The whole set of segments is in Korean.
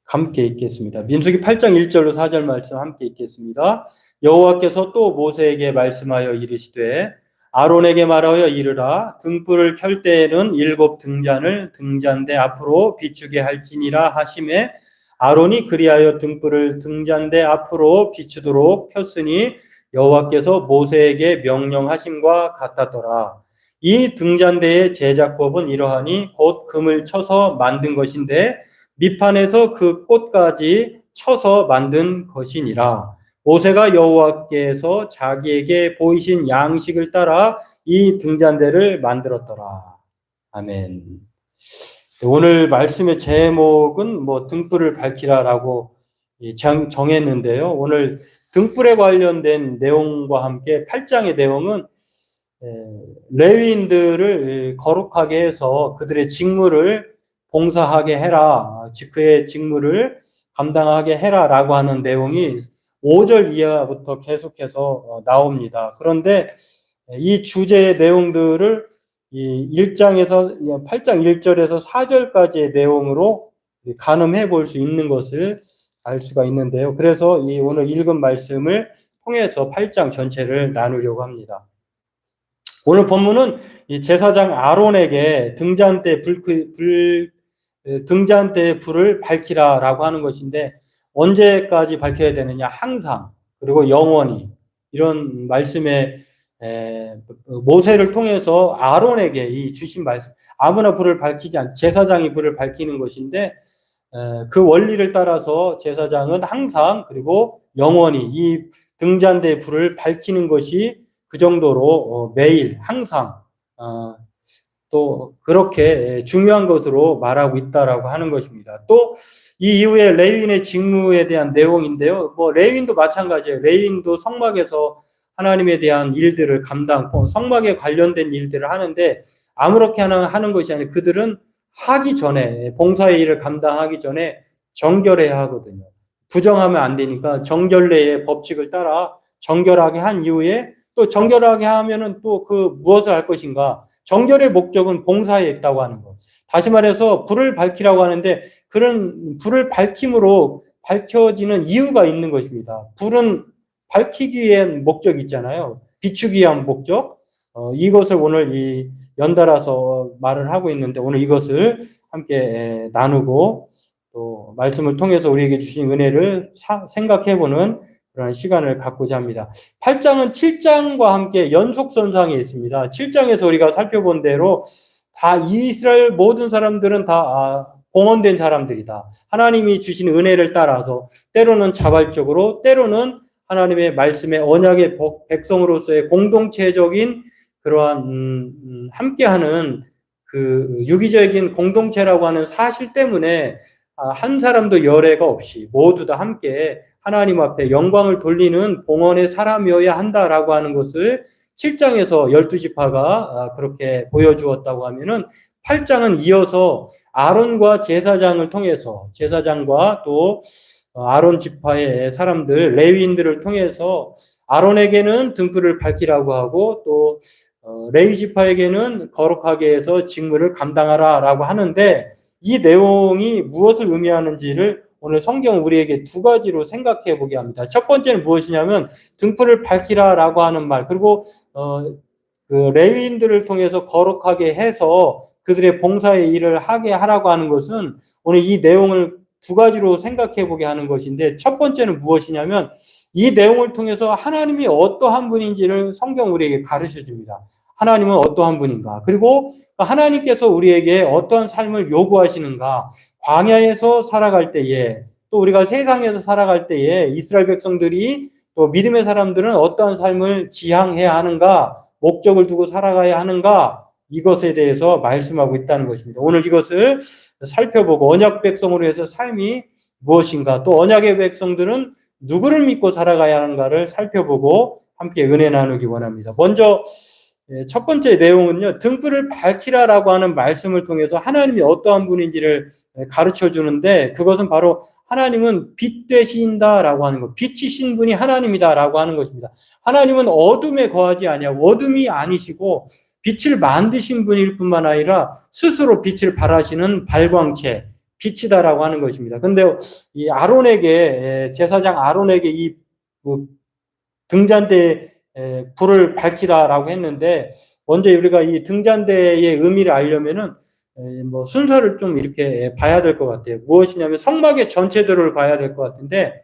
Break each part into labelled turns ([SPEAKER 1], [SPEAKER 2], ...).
[SPEAKER 1] 함께 읽겠습니다. 민수기 8장 1절로 4절 말씀 함께 읽겠습니다. 여호와께서 또 모세에게 말씀하여 이르시되 아론에게 말하여 이르라. 등불을 켤 때에는 7 등잔을 등잔대 앞으로 비추게 할지니라 하시매 아론이 그리하여 등불을 등잔대 앞으로 비추도록 폈으니 여호와께서 모세에게 명령하심과 같았더라. 이 등잔대의 제작법은 이러하니 곧 금을 쳐서 만든 것인데 밑판에서 그 꽃까지 쳐서 만든 것이니라. 모세가 여호와께서 자기에게 보이신 양식을 따라 이 등잔대를 만들었더라. 아멘. 오늘 말씀의 제목은 등불을 밝히라라고 정했는데요. 오늘 등불에 관련된 내용과 함께 8장의 내용은 레위인들을 거룩하게 해서 그들의 직무를 봉사하게 해라, 즉 그의 직무를 감당하게 해라라고 하는 내용이 5절 이하부터 계속해서 나옵니다. 그런데 이 주제의 내용들을 이 1장에서 8장 1절에서 4절까지의 내용으로 가늠해 볼 수 있는 것을 알 수가 있는데요. 그래서 이 오늘 읽은 말씀을 통해서 8장 전체를 나누려고 합니다. 오늘 본문은 이 제사장 아론에게 등잔대에 불을 밝히라라고 하는 것인데 언제까지 밝혀야 되느냐? 항상, 그리고 영원히. 이런 말씀에 모세를 통해서 아론에게 이 주신 말씀, 아무나 불을 밝히지 않고 제사장이 불을 밝히는 것인데 그 원리를 따라서 제사장은 항상 그리고 영원히 이 등잔대의 불을 밝히는 것이 그 정도로 매일 항상 또 그렇게 중요한 것으로 말하고 있다라고 하는 것입니다. 또 이 이후에 레위인의 직무에 대한 내용인데요. 레위인도 마찬가지예요. 레위인도 성막에서 하나님에 대한 일들을 감당하고 성막에 관련된 일들을 하는데 아무렇게 하는 것이 아니라 그들은 하기 전에 봉사의 일을 감당하기 전에 정결해야 하거든요. 부정하면 안 되니까 정결례의 법칙을 따라 정결하게 한 이후에 또 정결하게 하면은 또 그 무엇을 할 것인가? 정결의 목적은 봉사에 있다고 하는 것. 다시 말해서 불을 밝히라고 하는데 그런 불을 밝힘으로 밝혀지는 이유가 있는 것입니다. 불은 밝히기 위한 목적이 있잖아요. 비추기 위한 목적. 이것을 오늘 연달아서 말을 하고 있는데 오늘 이것을 함께 나누고 또 말씀을 통해서 우리에게 주신 은혜를 생각해보는 그런 시간을 갖고자 합니다. 8장은 7장과 함께 연속선상에 있습니다. 7장에서 우리가 살펴본 대로 다 이스라엘 모든 사람들은 다 공헌된 사람들이다. 하나님이 주신 은혜를 따라서 때로는 자발적으로 때로는 하나님의 말씀의 언약의 백성으로서의 공동체적인 그러한 함께하는 그 유기적인 공동체라고 하는 사실 때문에 한 사람도 열애가 없이 모두 다 함께 하나님 앞에 영광을 돌리는 공헌의 사람이어야 한다라고 하는 것을 7장에서 12지파가 그렇게 보여주었다고 하면은 8장은 이어서 아론과 제사장을 통해서 제사장과 또 아론 지파의 사람들 레위인들을 통해서 아론에게는 등불을 밝히라고 하고 또 레위 지파에게는 거룩하게 해서 직무를 감당하라라고 하는데 이 내용이 무엇을 의미하는지를 오늘 성경은 우리에게 두 가지로 생각해 보게 합니다. 첫 번째는 무엇이냐면 등불을 밝히라라고 하는 말, 그리고 그 레위인들을 통해서 거룩하게 해서 그들의 봉사의 일을 하게 하라고 하는 것은 오늘 이 내용을 두 가지로 생각해 보게 하는 것인데 첫 번째는 무엇이냐면 이 내용을 통해서 하나님이 어떠한 분인지를 성경 우리에게 가르쳐 줍니다. 하나님은 어떠한 분인가? 그리고 하나님께서 우리에게 어떠한 삶을 요구하시는가? 광야에서 살아갈 때에 또 우리가 세상에서 살아갈 때에 이스라엘 백성들이 또 믿음의 사람들은 어떠한 삶을 지향해야 하는가? 목적을 두고 살아가야 하는가? 이것에 대해서 말씀하고 있다는 것입니다. 오늘 이것을 살펴보고 언약 백성으로 해서 삶이 무엇인가? 또 언약의 백성들은 누구를 믿고 살아가야 하는가를 살펴보고 함께 은혜 나누기 원합니다. 먼저 첫 번째 내용은요, 등불을 밝히라라고 하는 말씀을 통해서 하나님이 어떠한 분인지를 가르쳐 주는데 그것은 바로 하나님은 빛 되신다라고 하는 것, 빛이신 분이 하나님이다라고 하는 것입니다. 하나님은 어둠에 거하지 아니하고 어둠이 아니시고 빛을 만드신 분일 뿐만 아니라 스스로 빛을 발하시는 발광체, 빛이다라고 하는 것입니다. 근데 이 아론에게, 제사장 아론에게 그 등잔대에 불을 밝히라라고 했는데, 먼저 우리가 이 등잔대의 의미를 알려면은 뭐 순서를 좀 이렇게 봐야 될 것 같아요. 무엇이냐면 성막의 전체도를 봐야 될 것 같은데,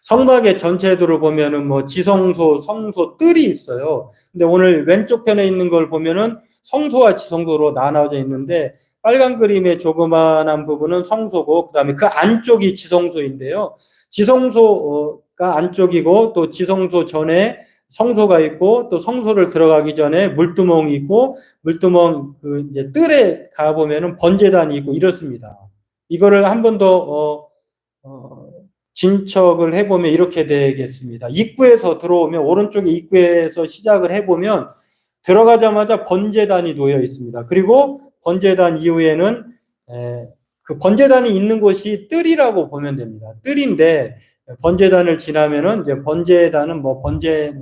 [SPEAKER 1] 성막의 전체도를 보면은 뭐 지성소, 성소, 뜰이 있어요. 근데 오늘 왼쪽 편에 있는 걸 보면은 성소와 지성소로 나눠져 있는데, 빨간 그림의 조그만한 부분은 성소고, 그 다음에 그 안쪽이 지성소인데요. 지성소가 안쪽이고, 또 지성소 전에 성소가 있고, 또 성소를 들어가기 전에 물두멍이 있고, 물두멍 그 이제 뜰에 가 보면은 번제단이 있고 이렇습니다. 이거를 한 번 더 진척을 해보면 이렇게 되겠습니다. 입구에서 들어오면, 오른쪽에 입구에서 시작을 해보면 들어가자마자 번제단이 놓여 있습니다. 그리고 번제단 이후에는 그 번제단이 있는 곳이 뜰이라고 보면 됩니다. 뜰인데, 번제단을 지나면은 이제 번제단은 뭐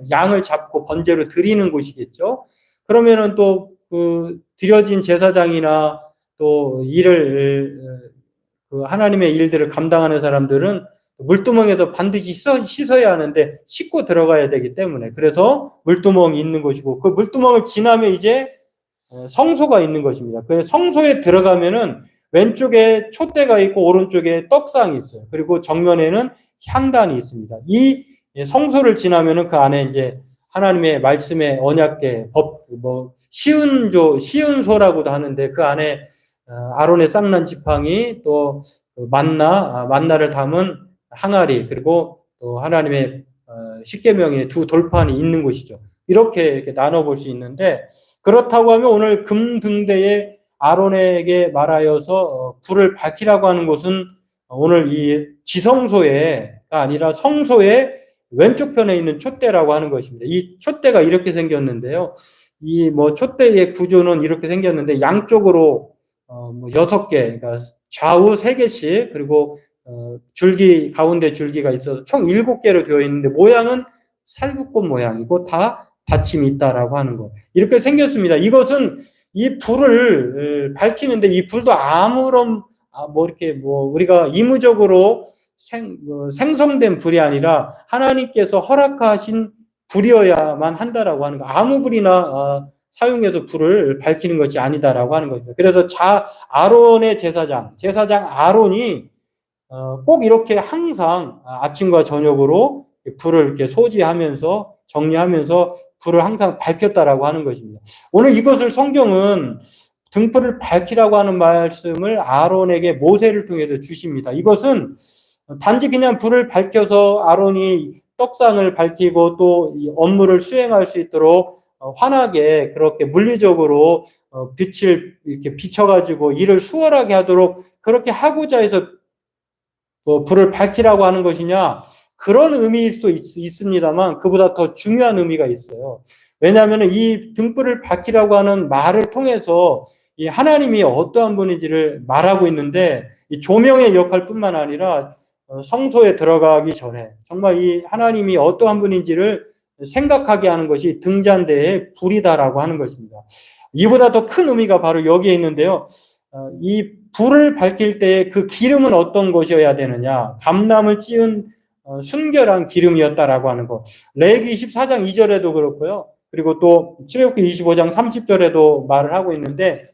[SPEAKER 1] 양을 잡고 번제로 드리는 곳이겠죠. 그러면은 또 그 드려진 제사장이나 또 그 하나님의 일들을 감당하는 사람들은 물두멍에서 반드시 씻어야 하는데 씻고 들어가야 되기 때문에, 그래서 물두멍이 있는 곳이고, 그 물두멍을 지나면 이제 성소가 있는 것입니다. 그 성소에 들어가면은 왼쪽에 촛대가 있고 오른쪽에 떡상이 있어요. 그리고 정면에는 향단이 있습니다. 이 성소를 지나면은 그 안에 이제 하나님의 말씀의 언약궤, 시은소라고도 하는데, 그 안에 아론의 쌍난 지팡이, 또 만나를 담은 항아리, 그리고 또 하나님의 십계명의 두 돌판이 있는 곳이죠. 이렇게 나눠볼 수 있는데, 그렇다고 하면 오늘 금등대에 아론에게 말하여서 불을 밝히라고 하는 것은 오늘 이 지성소가 아니라 성소의 왼쪽 편에 있는 촛대라고 하는 것입니다. 이 촛대가 이렇게 생겼는데요. 이 뭐 촛대의 구조는 이렇게 생겼는데, 양쪽으로 6개, 그러니까 좌우 3개씩, 그리고 가운데 줄기가 있어서 총 7개로 되어 있는데, 모양은 살구꽃 모양이고 다 받침이 있다라고 하는 거. 이렇게 생겼습니다. 이것은 이 불을 밝히는데, 이 불도 아무런 우리가 임의적으로 생성된 불이 아니라 하나님께서 허락하신 불이어야만 한다라고 하는 거. 아무 불이나 사용해서 불을 밝히는 것이 아니다라고 하는 거죠. 그래서 아론의 제사장 아론이 꼭 이렇게 항상 아침과 저녁으로 불을 이렇게 소지하면서 정리하면서 불을 항상 밝혔다라고 하는 것입니다. 오늘 이것을 성경은 등불을 밝히라고 하는 말씀을 아론에게 모세를 통해서 주십니다. 이것은 단지 그냥 불을 밝혀서 아론이 떡상을 밝히고 또 이 업무를 수행할 수 있도록 환하게, 그렇게 물리적으로 빛을 이렇게 비춰가지고 일을 수월하게 하도록 그렇게 하고자 해서 불을 밝히라고 하는 것이냐, 그런 의미일 수도 있습니다만 그보다 더 중요한 의미가 있어요. 왜냐하면 이 등불을 밝히라고 하는 말을 통해서 이 하나님이 어떠한 분인지를 말하고 있는데, 이 조명의 역할뿐만 아니라 성소에 들어가기 전에 정말 이 하나님이 어떠한 분인지를 생각하게 하는 것이 등잔대의 불이다라고 하는 것입니다. 이보다 더 큰 의미가 바로 여기에 있는데요. 이 불을 밝힐 때 그 기름은 어떤 것이어야 되느냐? 감람을 찌은 순결한 기름이었다라고 하는 것. 레위기 24장 2절에도 그렇고요. 그리고 또 출애굽기 25장 30절에도 말을 하고 있는데,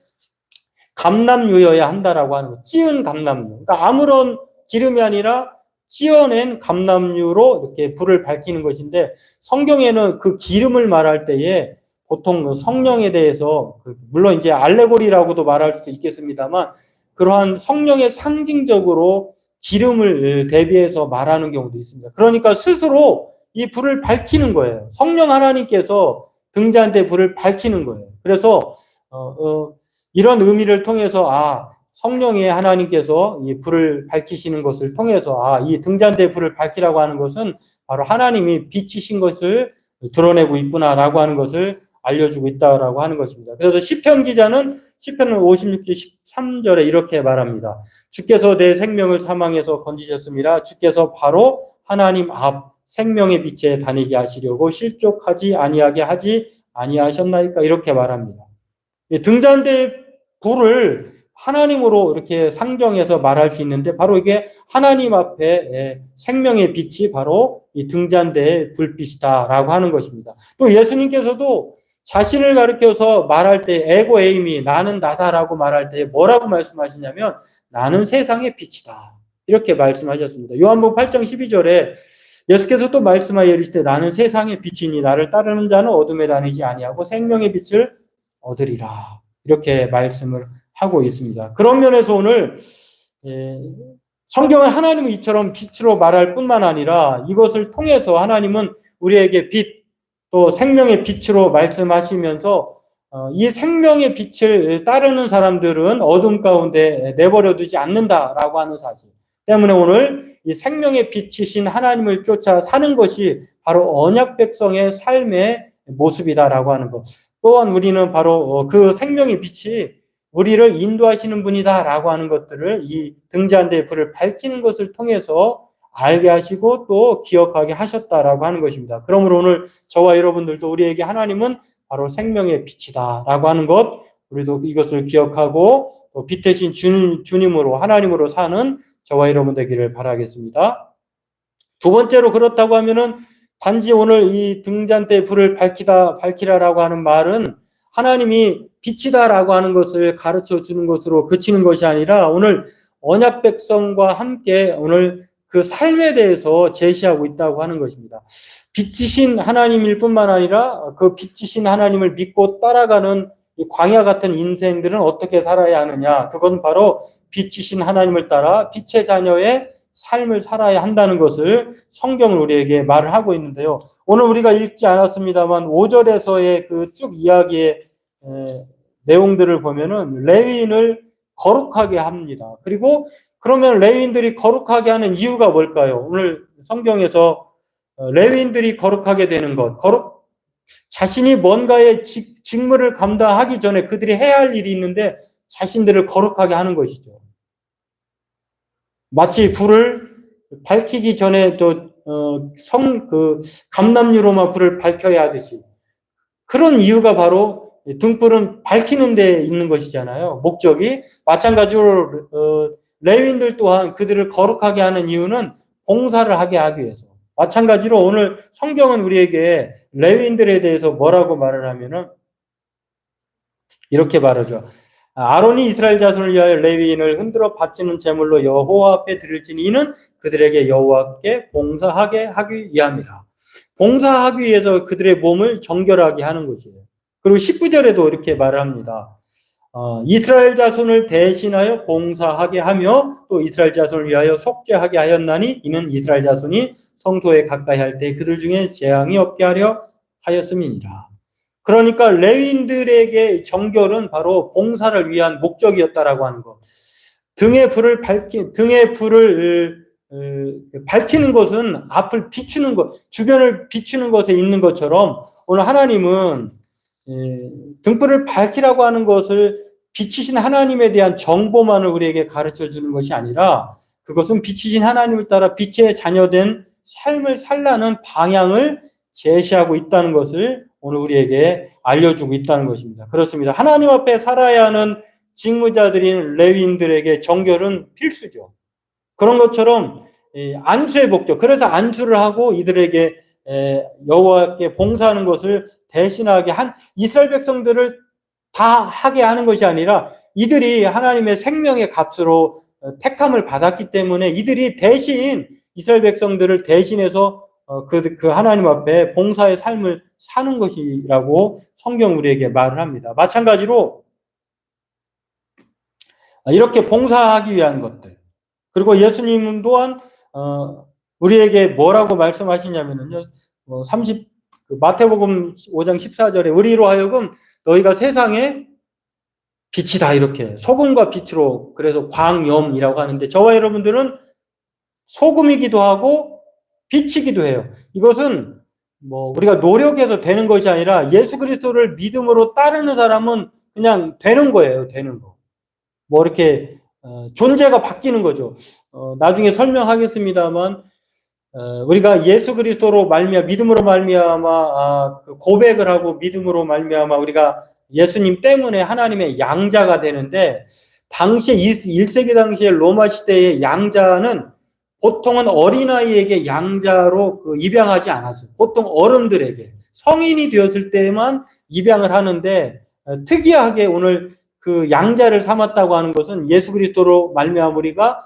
[SPEAKER 1] 감람유여야 한다라고 하는 것. 찌은 감람유. 그러니까 아무런 기름이 아니라 찌어낸 감람유로 이렇게 불을 밝히는 것인데, 성경에는 그 기름을 말할 때에 보통 성령에 대해서, 물론 이제 알레고리라고도 말할 수도 있겠습니다만, 그러한 성령의 상징적으로 기름을 대비해서 말하는 경우도 있습니다. 그러니까 스스로 이 불을 밝히는 거예요. 성령 하나님께서 등잔대 불을 밝히는 거예요. 그래서 이런 의미를 통해서 성령의 하나님께서 이 불을 밝히시는 것을 통해서 이 등잔대 불을 밝히라고 하는 것은 바로 하나님이 빛이신 것을 드러내고 있구나라고 하는 것을 알려주고 있다라고 하는 것입니다. 그래서 시편 기자는 시편 56기 13절에 이렇게 말합니다. 주께서 내 생명을 사망에서 건지셨습니다. 주께서 바로 하나님 앞 생명의 빛에 다니게 하시려고 실족하지 아니하게 하지 아니하셨나이까, 이렇게 말합니다. 등잔대 불을 하나님으로 이렇게 상정해서 말할 수 있는데 바로 이게 하나님 앞에 생명의 빛이 바로 이 등잔대의 불빛이다라고 하는 것입니다. 또 예수님께서도 자신을 가리켜서 말할 때 에고 에이미 나는 나다라고 말할 때 뭐라고 말씀하시냐면 나는 세상의 빛이다. 이렇게 말씀하셨습니다. 요한복음 8장 12절에 예수께서 또 말씀하여 이르시되 나는 세상의 빛이니 나를 따르는 자는 어둠에 다니지 아니하고 생명의 빛을 얻으리라. 이렇게 말씀을 하고 있습니다. 그런 면에서 오늘 성경은 하나님은 이처럼 빛으로 말할 뿐만 아니라 이것을 통해서 하나님은 우리에게 빛, 또 생명의 빛으로 말씀하시면서 이 생명의 빛을 따르는 사람들은 어둠 가운데 내버려 두지 않는다라고 하는 사실 때문에 오늘 이 생명의 빛이신 하나님을 쫓아 사는 것이 바로 언약 백성의 삶의 모습이다라고 하는 것. 또한 우리는 바로 그 생명의 빛이 우리를 인도하시는 분이다라고 하는 것들을 이 등잔대의 불을 밝히는 것을 통해서 알게 하시고 또 기억하게 하셨다라고 하는 것입니다. 그러므로 오늘 저와 여러분들도 우리에게 하나님은 바로 생명의 빛이다라고 하는 것, 우리도 이것을 기억하고 또 빛 대신 주님으로 하나님으로 사는 저와 여러분 되기를 바라겠습니다. 두 번째로 그렇다고 하면은 단지 오늘 이 등잔대의 불을 밝히라라고 하는 말은 하나님이 빛이다라고 하는 것을 가르쳐 주는 것으로 그치는 것이 아니라 오늘 언약 백성과 함께 오늘 그 삶에 대해서 제시하고 있다고 하는 것입니다. 빛이신 하나님일 뿐만 아니라 그 빛이신 하나님을 믿고 따라가는 이 광야 같은 인생들은 어떻게 살아야 하느냐. 그건 바로 빛이신 하나님을 따라 빛의 자녀의 삶을 살아야 한다는 것을 성경은 우리에게 말을 하고 있는데요. 오늘 우리가 읽지 않았습니다만 5절에서의 그 쭉 이야기의 내용들을 보면은 레위인을 거룩하게 합니다. 그리고 그러면 레위인들이 거룩하게 하는 이유가 뭘까요? 오늘 성경에서 레위인들이 거룩하게 되는 것, 자신이 뭔가의 직무를 감당하기 전에 그들이 해야 할 일이 있는데 자신들을 거룩하게 하는 것이죠. 마치 불을 밝히기 전에 감람유로만 불을 밝혀야 하듯이 그런 이유가 바로 등불은 밝히는 데 있는 것이잖아요. 목적이. 마찬가지로 레위인들 또한 그들을 거룩하게 하는 이유는 봉사를 하게 하기 위해서. 마찬가지로 오늘 성경은 우리에게 레위인들에 대해서 뭐라고 말을 하면은 이렇게 말하죠. 아론이 이스라엘 자손을 위하여 레위인을 흔들어 바치는 제물로 여호와 앞에 드릴지니 이는 그들에게 여호와께 봉사하게 하기 위함이라. 봉사하기 위해서 그들의 몸을 정결하게 하는 것이에요. 그리고 19절에도 이렇게 말을 합니다. 이스라엘 자손을 대신하여 봉사하게 하며 또 이스라엘 자손을 위하여 속죄하게 하였나니 이는 이스라엘 자손이 성소에 가까이 할 때 그들 중에 재앙이 없게 하려 하였음이니라. 그러니까 레위인들에게 정결은 바로 봉사를 위한 목적이었다라고 하는 것. 등의 불을 밝히는 것은 앞을 비추는 것, 주변을 비추는 것에 있는 것처럼 오늘 하나님은 등불을 밝히라고 하는 것을 빛이신 하나님에 대한 정보만을 우리에게 가르쳐 주는 것이 아니라 그것은 빛이신 하나님을 따라 빛의 자녀된 삶을 살라는 방향을 제시하고 있다는 것을 오늘 우리에게 알려주고 있다는 것입니다. 그렇습니다. 하나님 앞에 살아야 하는 직무자들인 레위인들에게 정결은 필수죠. 그런 것처럼 안수의 목적, 그래서 안수를 하고 이들에게 여호와께 봉사하는 것을 대신하게 한 이스라엘 백성들을 다 하게 하는 것이 아니라 이들이 하나님의 생명의 값으로 택함을 받았기 때문에 이들이 대신 이스라엘 백성들을 대신해서 그 하나님 앞에 봉사의 삶을 사는 것이라고 성경 우리에게 말을 합니다. 마찬가지로 이렇게 봉사하기 위한 것들, 그리고 예수님 또한 우리에게 뭐라고 말씀하시냐면요, 마태복음 5장 14절에 우리로 하여금 너희가 세상의 빛이다, 이렇게 소금과 빛으로, 그래서 광염이라고 하는데 저와 여러분들은 소금이기도 하고 빛이기도 해요. 이것은 우리가 노력해서 되는 것이 아니라 예수 그리스도를 믿음으로 따르는 사람은 그냥 되는 거예요. 되는 거. 이렇게 존재가 바뀌는 거죠. 나중에 설명하겠습니다만 우리가 예수 그리스도로 믿음으로 말미암아 고백을 하고 믿음으로 말미암아 우리가 예수님 때문에 하나님의 양자가 되는데 당시에 1세기 당시에 로마 시대의 양자는 보통은 어린아이에게 양자로 입양하지 않았어요. 보통 어른들에게 성인이 되었을 때만 입양을 하는데 특이하게 오늘 그 양자를 삼았다고 하는 것은 예수 그리스도로 말미암아 우리가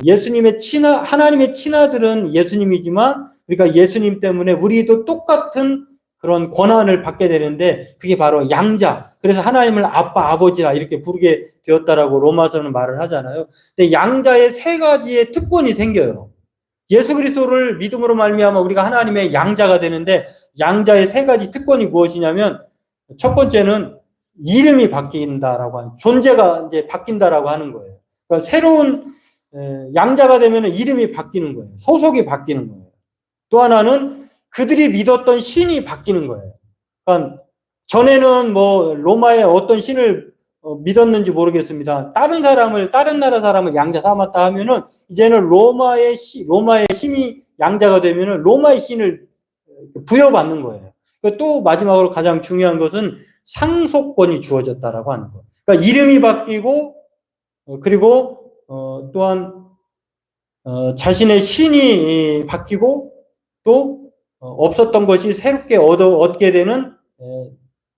[SPEAKER 1] 예수님의 하나님의 친아들은 예수님이지만 우리가 예수님 때문에 우리도 똑같은 그런 권한을 받게 되는데 그게 바로 양자. 그래서 하나님을 아빠, 아버지라 이렇게 부르게 되었다라고 로마서는 말을 하잖아요. 근데 양자의 세 가지의 특권이 생겨요. 예수 그리스도를 믿음으로 말미암아 우리가 하나님의 양자가 되는데 양자의 세 가지 특권이 무엇이냐면 첫 번째는 이름이 바뀐다라고 하는 존재가 이제 바뀐다라고 하는 거예요. 그러니까 새로운 양자가 되면 이름이 바뀌는 거예요. 소속이 바뀌는 거예요. 또 하나는 그들이 믿었던 신이 바뀌는 거예요. 그러니까 전에는 뭐 로마의 어떤 신을 믿었는지 모르겠습니다. 다른 나라 사람을 양자 삼았다 하면은 이제는 로마의 신이 양자가 되면은 로마의 신을 부여받는 거예요. 또 마지막으로 가장 중요한 것은 상속권이 주어졌다라고 하는 거예요. 그러니까 이름이 바뀌고 그리고 또한 자신의 신이 바뀌고 또 없었던 것이 새롭게 얻게 되는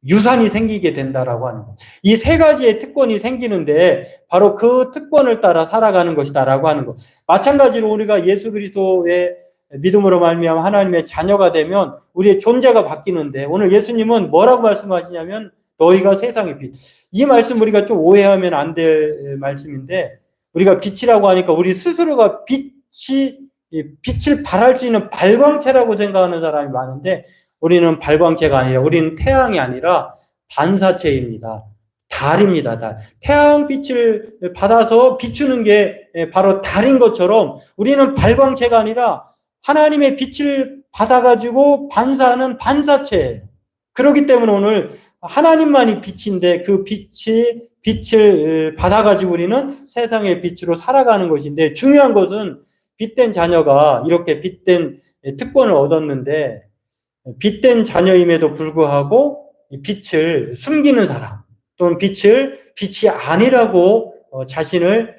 [SPEAKER 1] 유산이 생기게 된다라고 하는 것. 이 세 가지의 특권이 생기는데 바로 그 특권을 따라 살아가는 것이다라고 하는 것. 마찬가지로 우리가 예수 그리스도의 믿음으로 말미암아 하나님의 자녀가 되면 우리의 존재가 바뀌는데 오늘 예수님은 뭐라고 말씀하시냐면 너희가 세상의 빛. 이 말씀 우리가 좀 오해하면 안 될 말씀인데 우리가 빛이라고 하니까 우리 스스로가 빛을 발할 수 있는 발광체라고 생각하는 사람이 많은데 우리는 발광체가 아니라 우리는 태양이 아니라 반사체입니다. 달입니다. 달. 태양빛을 받아서 비추는 게 바로 달인 것처럼 우리는 발광체가 아니라 하나님의 빛을 받아가지고 반사하는 반사체예요. 그렇기 때문에 오늘 하나님만이 빛인데 그 빛을 받아가지고 우리는 세상의 빛으로 살아가는 것인데 중요한 것은 빛된 자녀가 이렇게 빛된 특권을 얻었는데 빛된 자녀임에도 불구하고 빛을 숨기는 사람 또는 빛이 아니라고 자신을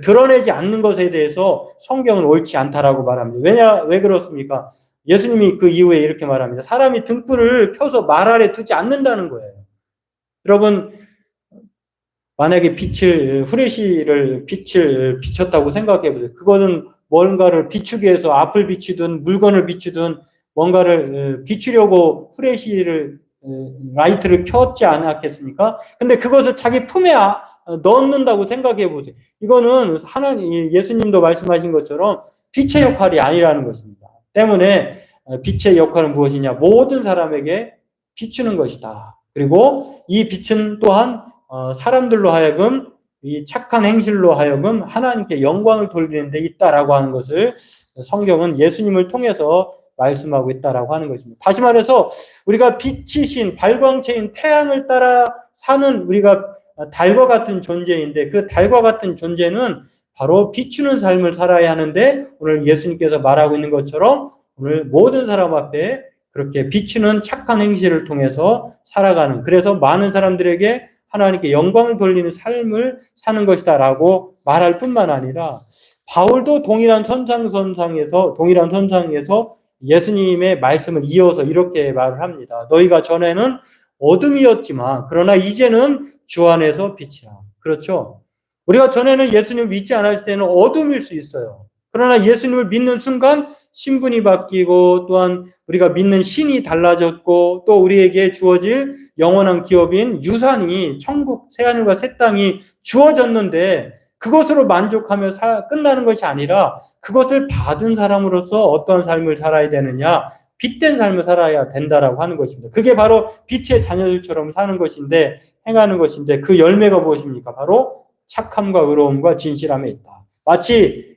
[SPEAKER 1] 드러내지 않는 것에 대해서 성경은 옳지 않다라고 말합니다. 왜 그렇습니까? 예수님이 그 이후에 이렇게 말합니다. 사람이 등불을 켜서 말 아래 두지 않는다는 거예요. 여러분 만약에 후레쉬를 빛을 비췄다고 생각해 보세요. 그거는 뭔가를 비추기 위해서 앞을 비추든 물건을 비추든 뭔가를 비추려고 후레쉬를 라이트를 켰지 않았겠습니까? 근데 그것을 자기 품에 넣는다고 생각해 보세요. 이거는 예수님도 말씀하신 것처럼 빛의 역할이 아니라는 것입니다. 때문에 빛의 역할은 무엇이냐? 모든 사람에게 비추는 것이다. 그리고 이 빛은 또한 사람들로 하여금 이 착한 행실로 하여금 하나님께 영광을 돌리는 데 있다라고 하는 것을 성경은 예수님을 통해서 말씀하고 있다라고 하는 것입니다. 다시 말해서 우리가 빛이신 발광체인 태양을 따라 사는 우리가 달과 같은 존재인데 그 달과 같은 존재는 바로 비추는 삶을 살아야 하는데 오늘 예수님께서 말하고 있는 것처럼 오늘 모든 사람 앞에 그렇게 비추는 착한 행실을 통해서 살아가는 그래서 많은 사람들에게 하나님께 영광을 돌리는 삶을 사는 것이다라고 말할 뿐만 아니라 바울도 동일한 선상에서 예수님의 말씀을 이어서 이렇게 말을 합니다. 너희가 전에는 어둠이었지만 그러나 이제는 주 안에서 빛이라. 그렇죠? 우리가 전에는 예수님을 믿지 않았을 때는 어둠일 수 있어요. 그러나 예수님을 믿는 순간 신분이 바뀌고 또한 우리가 믿는 신이 달라졌고 또 우리에게 주어질 영원한 기업인 유산이 천국 새하늘과 새 땅이 주어졌는데 그것으로 만족하며 끝나는 것이 아니라 그것을 받은 사람으로서 어떤 삶을 살아야 되느냐 빛된 삶을 살아야 된다라고 하는 것입니다. 그게 바로 빛의 자녀들처럼 사는 것인데 행하는 것인데 그 열매가 무엇입니까? 바로 착함과 의로움과 진실함에 있다. 마치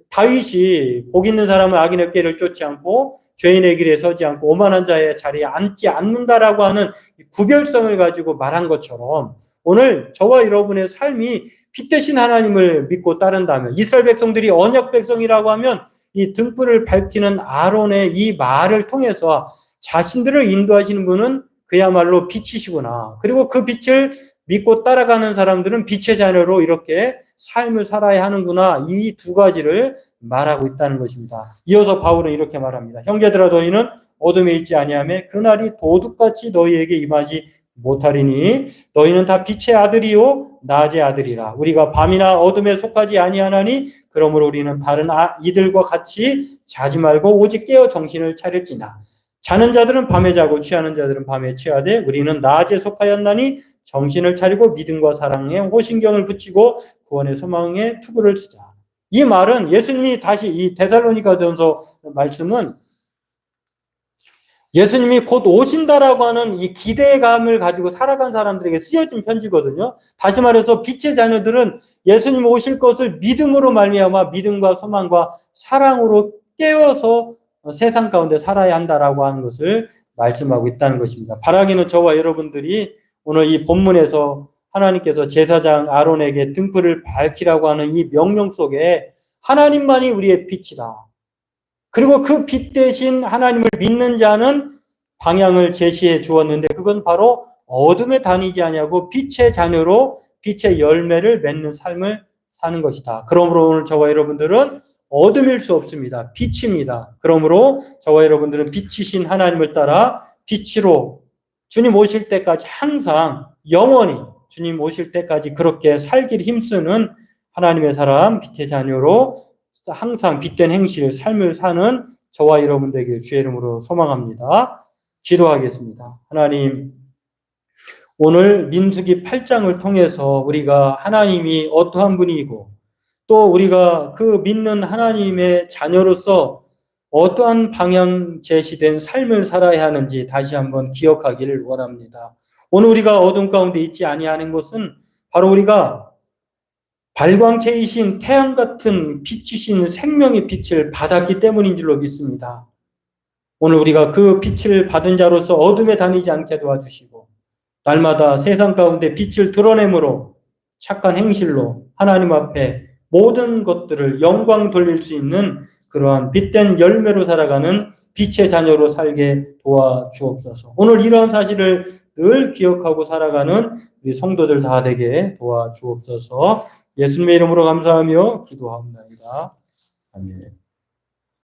[SPEAKER 1] 다윗이 복 있는 사람은 악인의 꾀를 쫓지 않고 죄인의 길에 서지 않고 오만한 자의 자리에 앉지 않는다라고 하는 구별성을 가지고 말한 것처럼 오늘 저와 여러분의 삶이 빛 대신 하나님을 믿고 따른다면 이스라엘 백성들이 언약 백성이라고 하면 이 등불을 밝히는 아론의 이 말을 통해서 자신들을 인도하시는 분은 그야말로 빛이시구나. 그리고 그 빛을 믿고 따라가는 사람들은 빛의 자녀로 이렇게 삶을 살아야 하는구나. 이 두 가지를 말하고 있다는 것입니다. 이어서 바울은 이렇게 말합니다. 형제들아 너희는 어둠에 있지 아니하며 그날이 도둑같이 너희에게 임하지 못하리니 너희는 다 빛의 아들이요 낮의 아들이라. 우리가 밤이나 어둠에 속하지 아니하나니 그러므로 우리는 다른 이들과 같이 자지 말고 오직 깨어 정신을 차릴지나. 자는 자들은 밤에 자고 취하는 자들은 밤에 취하되 우리는 낮에 속하였나니 정신을 차리고 믿음과 사랑에 호신경을 붙이고 구원의 소망에 투구를 쓰자. 이 말은 예수님이 다시 이 데살로니가전서 말씀은 예수님이 곧 오신다라고 하는 이 기대감을 가지고 살아간 사람들에게 쓰여진 편지거든요. 다시 말해서 빛의 자녀들은 예수님 오실 것을 믿음으로 말미암아 믿음과 소망과 사랑으로 깨워서 세상 가운데 살아야 한다라고 하는 것을 말씀하고 있다는 것입니다. 바라기는 저와 여러분들이 오늘 이 본문에서 하나님께서 제사장 아론에게 등불을 밝히라고 하는 이 명령 속에 하나님만이 우리의 빛이다. 그리고 그 빛 대신 하나님을 믿는 자는 방향을 제시해 주었는데 그건 바로 어둠에 다니지 아니하고 빛의 자녀로 빛의 열매를 맺는 삶을 사는 것이다. 그러므로 오늘 저와 여러분들은 어둠일 수 없습니다. 빛입니다. 그러므로 저와 여러분들은 빛이신 하나님을 따라 빛으로 주님 오실 때까지 항상 영원히 주님 오실 때까지 그렇게 살기를 힘쓰는 하나님의 사람, 빛의 자녀로 항상 빛된 행실, 삶을 사는 저와 여러분 되길 주의 이름으로 소망합니다. 기도하겠습니다. 하나님, 오늘 민수기 8장을 통해서 우리가 하나님이 어떠한 분이고 또 우리가 그 믿는 하나님의 자녀로서 어떠한 방향 제시된 삶을 살아야 하는지 다시 한번 기억하기를 원합니다. 오늘 우리가 어둠 가운데 있지 아니하는 것은 바로 우리가 발광체이신 태양 같은 빛이신 생명의 빛을 받았기 때문인 줄로 믿습니다. 오늘 우리가 그 빛을 받은 자로서 어둠에 다니지 않게 도와주시고 날마다 세상 가운데 빛을 드러내므로 착한 행실로 하나님 앞에 모든 것들을 영광 돌릴 수 있는 그러한 빛된 열매로 살아가는 빛의 자녀로 살게 도와주옵소서. 오늘 이러한 사실을 늘 기억하고 살아가는 우리 성도들 다 되게 도와주옵소서. 예수님의 이름으로 감사하며 기도합니다. 아멘.